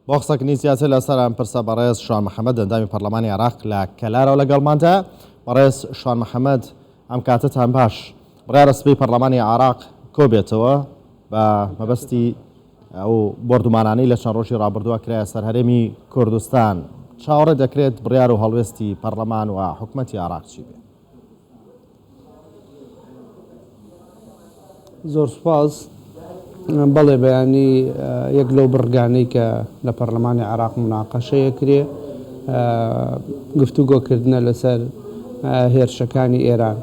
بۆخسەکنی سیاسی لەسەر ئەم پرسە بەڕێز شوان محەممەد ئەندامی پەرلەمانی عراق لە کەلارەوە لەگەڵمانتە. بەڕێز شوان محەممەد ئەم کاتتان باش بڕیارە سبەی پەرلەمانی عراق کۆبێتەوە بە مەبەستی ئەو بردومانانەی لە چەند ڕۆژی ڕابردووە کرایە سەر هەرێمی کوردستان. چاوەڕێ دەکرێت بڕیار و هەڵوێستی پەرلەمان و حکوومەتی عراق چی بێت؟ زۆر سوپاس. بەڵێ بەیانی یەک لەو بڕگانەی کە لە پەرلەمانی عراق مناقەشەیە کرێ گفتوگۆکردنە لەسەر هێرشەکانی ئێران.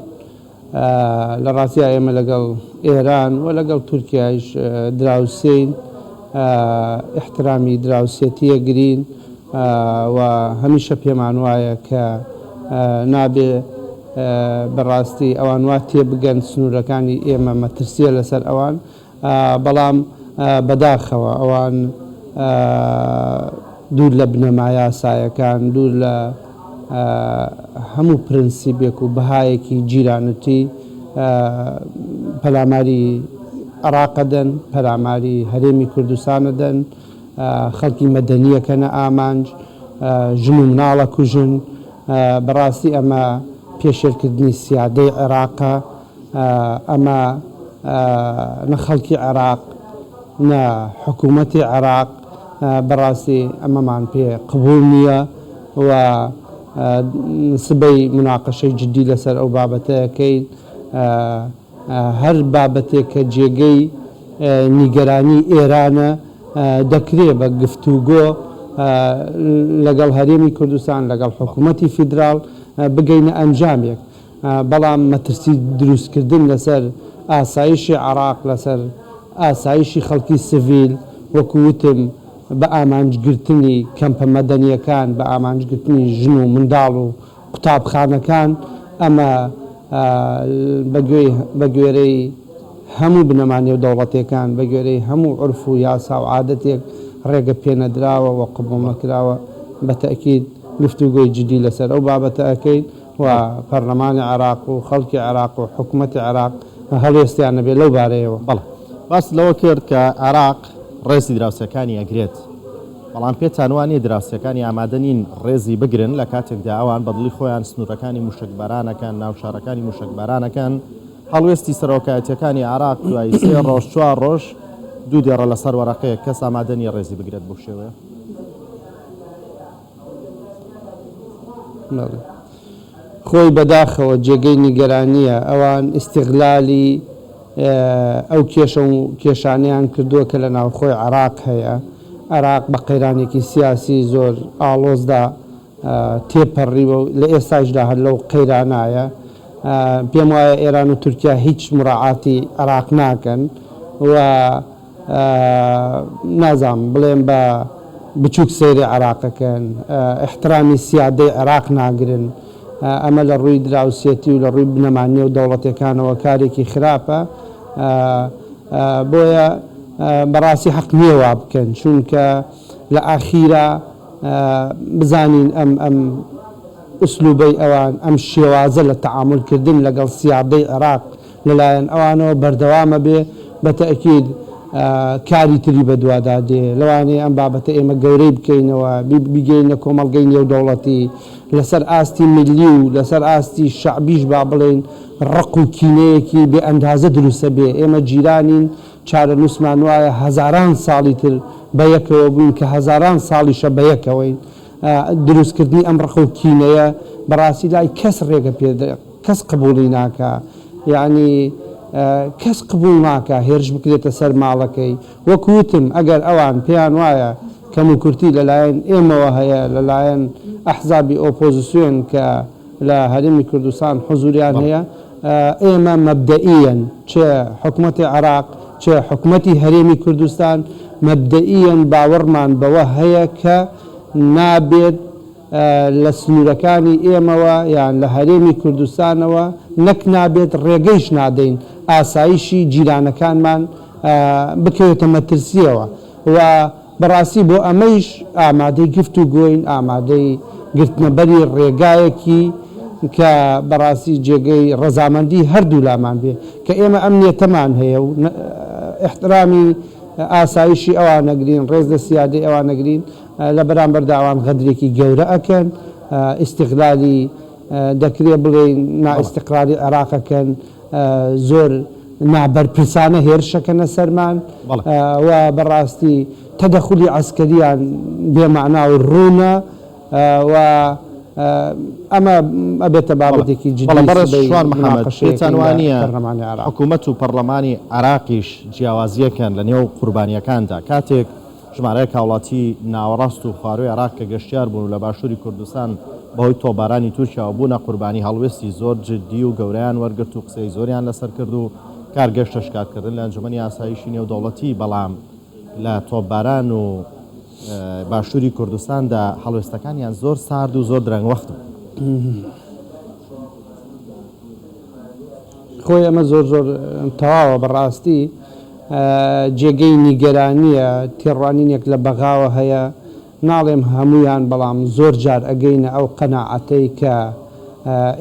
لە ڕاستیە ئێمە لەگەڵ ئێران و لەگەڵ تورکیایش دراوسین، احترامی دراوسێتیە گرین و هەمیشە پێمان وایە کە نابێ بەڕاستی ئەوان وا تێبگەن سنوورەکانی ئێمە مەترسیە لەسەر ئەوان، بەڵام بەداخەوە ئەوان دوور لە بنەمای یاسایەکان، دوور لە هەموو پرینسیپێک و بەهایەکی جیرانەتی پەلاماری عراقە دەن، پەلاماری هەرێمی کوردستانە دەن، خەڵکی مەدەنیەکەنە ئامانج، ژن و مناڵە کوژن. بەڕاستی ئەمە پێشێرکردنی سیادەی عێراقە، ئەمە نە خەڵکی عێراق نە حکوومەتی عێراق بەڕاستی ئەمەمان پێ قبول نییە و سبەی مناقەشەی جدی لەسەر ئەو بابەتەکەین. هەر بابەتێک کە جێگەی نیگەرانی ئێرانە دەکرێت بە گفتوگۆ لەگەڵ هەرێمی کوردستان لەگەڵ حکوومەتی فیدراڵ بگەینە ئەنجامێک، بەڵام مەترسی دروستکردن لەسەر ئاسایشی عراق، لەسەر ئاسایشی خەڵکی سڤیل، وەکووتم بە ئامانجگرتنی کەمپە مەدەنیەکان، بە ئامانجگرتنی ژن و منداڵ و قوتابخانەکان، ئەمە بە گوێرەی هەموو بنەمانی و دەوڵەتەکان، بە گوێرەی هەموو عرف و یاسا و عادەتێک ڕێگە پێنەدراوە و قبوڵ نەکراوە. بە تەئکید گفتوگۆی جدی لەسەر ئەو بابەتە ئەەکەین و پەرلەمانی عراق و خەڵکی عراق و حکوومەتی عراق هەڵوێستیان نەبێت لەو بارەیەوە. بەڵێ باس لەوە کرد کە عراق ڕێزی دراوسەکانی ئەگرێت، بەڵام پێتان وانە دراوسەکانی ئامادە نین ڕێزی بگرن لە کاتێکدا ئەوان بەدڵی خۆیان سنوورەکانی موشکبارانەکان، ناوشارەکانی موشکبارانەکان. هەڵوێستی سەرۆکایەتیەکانی عراق دوای 3 ڕۆژ 4 ڕۆژ دوو دێڕە لەسەر وەرەقەیە کەس ئامادە نیە ڕێزی بگرێت بۆ شێوەیە. خۆی بەداخەوە جێگەی نیگەرانیە ئەوان ئیستیغلالی ئەو کێشە و کێشانیان کردووە کە لە ناوخۆی عراق هەیە. عراق بە قەیرانێکی سیاسی زۆر ئاڵۆزدا تێپەڕیوە و لە ئێستاشدا هەر لەو قەیرانایە. پێم وایە ئێران و تورکیا هیچ مراعاتی عراق ناکەن و نازام بڵێم بە بچووک سەیری عراقەکەن، احترامی سیادەی عراق ناگرن. ئەمە لە ڕووی دراوسێتی و لە ڕووی بنەمانی و دەوڵەتەکانەوە کارێکی خراپە، بۆیە بەڕاستی حەق نییە وا بکەن، چونکە لە ئاخیرا بزانین ئەم ئوسلوبەی ئەوان، ئەم شێوازە لە تەعاملکردن لەگەڵ سیادەی عێراق لەلایەن ئەوانەوە بەردەوامە بێ. بە تەئکید کاری تری بە دوادا دێ. لەوانەیە ئەم بابەتە ئێمە گەورەی بکەینەوە، بگەینە کۆمەڵگەی نێودەوڵەتی لەسەر ئاستی ملی و لەسەر ئاستی شعبیش با بڵێن ڕق و کینەیەکی بێ ئەندازە دروستە بێ. ئێمە جیرانین، چارە نووسمان وایە هەزاران ساڵی تر بە یەکەوە بووین کە هەزاران ساڵیشە بە یەکەوەین. دروستکردنی ئەم ڕق و کینەیە بەڕاستی لای کەس ڕێگە پێدە، کەس قبوڵی ناکە، یعنی کەس قبول ناکە هێرش بکرێتە سەر ماڵەکەی. وەکووتم ئەگەر ئەوان پێیان وایە کەم و کورتی لەلایەن ئێمەوە هەیە، لەلایەن ئەحزابی ئۆپۆزیسیۆن کە لە هەرێمی کوردستان حوزوریان هەیە، ئێمە مەبدەئیەن چه حکوومەتی عراق چه حکوومەتی هەرێمی کوردستان مەبدەئیەن باوەڕمان بەوە هەیە کە نابێت لە سنوورەکانی ئێمەوە یان لە هەرێمی کوردستانەوە نەک نابێت ڕێگەیش نادەین ئاسایشی جیرانەکانمان بکەوێتە مەترسیەوە. و بەڕاستی بۆ ئەمەیش ئامادەی گفتوگۆین، ئامادەی گرتنەبەری ڕێگایەکی کە بەڕاستی جێگەی ڕەزامەندی هەردوو لامان بێ، کە ئێمە ئەم نیەتەمان هەیە و احترامی ئاسایشی ئەوان نەگرین ڕێز لە سیادی ئەوان نەگرین لە بەرامبەردا ئەوان غەدرێکی گەورە ئەکەن ئیستیقلالی دەکرێت بڵێن نائیستیقلالی عێراقەکەن زۆر نابەرپرسانە هێرشەکەنە سەرمان و بەڕاستی تەدەخولی عەسکەریان بێمەعنا و ڕوونە و ئەمە ئەبێتە بابەتێکی جدی. شوان محەممەد پێتان وانە حکوومەت و پەرلەمانی عراقیش جیاوازیەکەن لە نێو قوربانیەکاندا کاتێک ژمارەیە هاوڵاتی ناوەڕاست و خواروی عراق کە گەشتیار بوون و لە باشووری کوردستان بەهۆی تۆبارانی تورکیا بوونە قوربانی هەڵوێستی زۆر جدی و گەورەیان وەرگرت و قسەی زۆریان لەسەر کرد و کارگەشتە شکارکردن لە ئەنجومەنی ئاسایشی نێودەوڵەتی بەڵام لە تۆپباران و باشووری کوردستاندا هەڵوێستەکانیان زۆر سارد و زۆر درەنگوەخت بوو. خۆی ئەمە زۆر زۆر تەواوە بەڕاستی جێگەی نیگەرانیە تێڕوانینێک لە بەغاوە هەیە ناڵێم هەمویان بەڵام زۆر جار ئەگەینە ئەو قەناعەتەی کە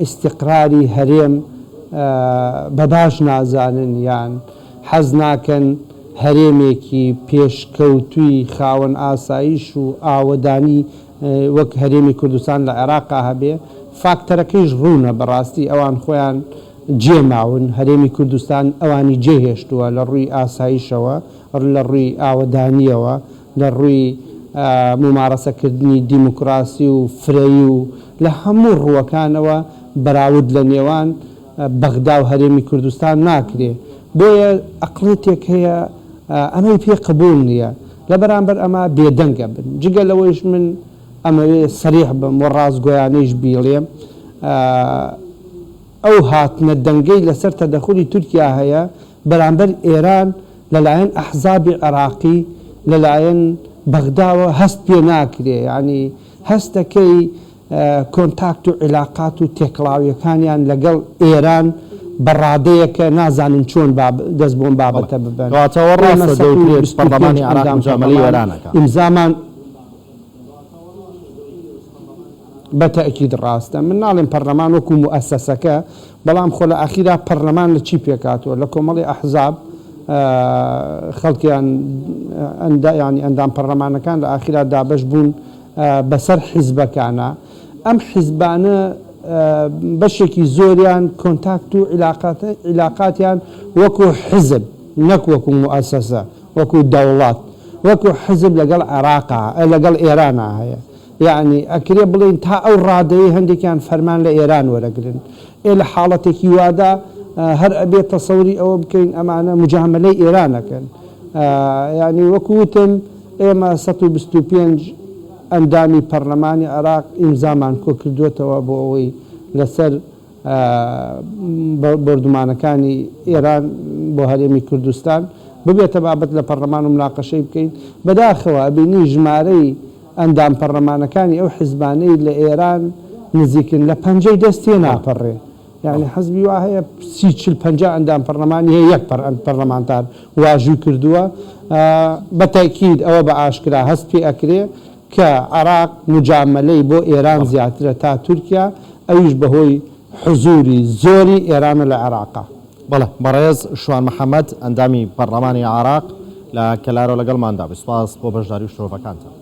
ئیستیقراری هەرێم بە باش نازانن یان حەز ناکەن هەرێمێکی پێشکەوتووی خاوەن ئاسایش و ئاوەدانی وەک هەرێمی کوردستان لە عێراقا هەبێ فاکتەرەکەیش ڕوونە بەڕاستی ئەوان خۆیان جێماون هەرێمی کوردستان ئەوانی جێهێشتووە لە ڕووی ئاسایشەوە لە ڕووی ئاوەدانیەوە لە ڕووی ممارەسەکردنی دیموکراسی و فرەیی و لە هەموو ڕووەکانەوە بەراورد لە نێوان بەغدا و هەرێمی کوردستان ناکرێ بۆیە ئەقڵێتێک هەیە ئەمەی پێ قبول نییە لە بەرامبەر ئەمە بێدەنگە بن جگە لەوەیش من ئەمەوێ سەریح بم و ڕازگۆیانەیش بیڵێم ئەو هاتنە دەنگەی لەسەر تەدەخولی تورکیا هەیە بەرامبەر ئێران لەلایەن ئەحزابی عێراقی لەلایەن بەغداوە هەست پێ ناکرێ ینی هەستەکەی کۆنتاکت و عیلاقات و تێکڵاویەکانیان لەگەڵ ئێران بەڕادەیەکە نازانن چۆن دەست بۆم بابەتە ببن ئیمزامان بەتەئکید ڕاستە من ناڵێم پەرلەمان وەکو موئەسسەکە بەڵام خۆ لە ئەخیرا پەرلەمان لە چی پێکاتوە لە کۆمەڵی ئەحزاب خەڵکیان ینی ئەندام پەرلەمانەکان لە ئاخیرا دابەش بوون بەسەر حیزبەکانە ئەم حیزبانە بەشێکی زۆریان کۆنتاکت و عیلاقاتیان وەکو حزب نەک وەکو موئەسسە وەکو دەوڵات وەکو حزب لەگەڵ عێراقا لەگەڵ ئێرانە هەیە یعنی ئەکرێ بڵین تا ئەو ڕادەیە هەندێکیان فەرمان لە ئێران وەرەگرن لە حاڵەتێکی وادا هەر ئەبێت تەسەوری ئەوە بکەین ئەمانە مجاملەی ئێرانەکەن ینی وەکوتم ئێمە 125 ئەندامی پەرلەمانی عێراق ئیمزامان کۆ کردوێتەوە بۆ ئەوەی لەسەر بەردومانەکانی ئێران بۆ هەرێمی کوردستان ببێتە بابەت لە پەرلەمان و مناقەشەی بکەین بەداخەوە بینی ژمارەی ئەندام پەرلەمانەکانی ئەو حیزبانەی لە ئێران نزیکن لە 50 دەستێ ناپەڕێ یعنی حەزبی وا هەیە 40-50 ئەندام پەرلەمانی هەیە یەک پەرلەمانتار واژووی کردووە بەتاکید ئەوە بە ئاشکرا هەست پێ ئەکرێ کە عێراق مجاملەی بۆ ئێران زیاترە تا تورکیا ئەویش بەهۆی حزوری زۆری ئێرانە لە عێراقا. بەڵێ بەڕێز شوان محەممەد ئەندامی پەرلەمانی عێراق لە کەلارەوە لەگەڵماندا بسپاس بۆ بەشداری و شرۆڤەکانتان.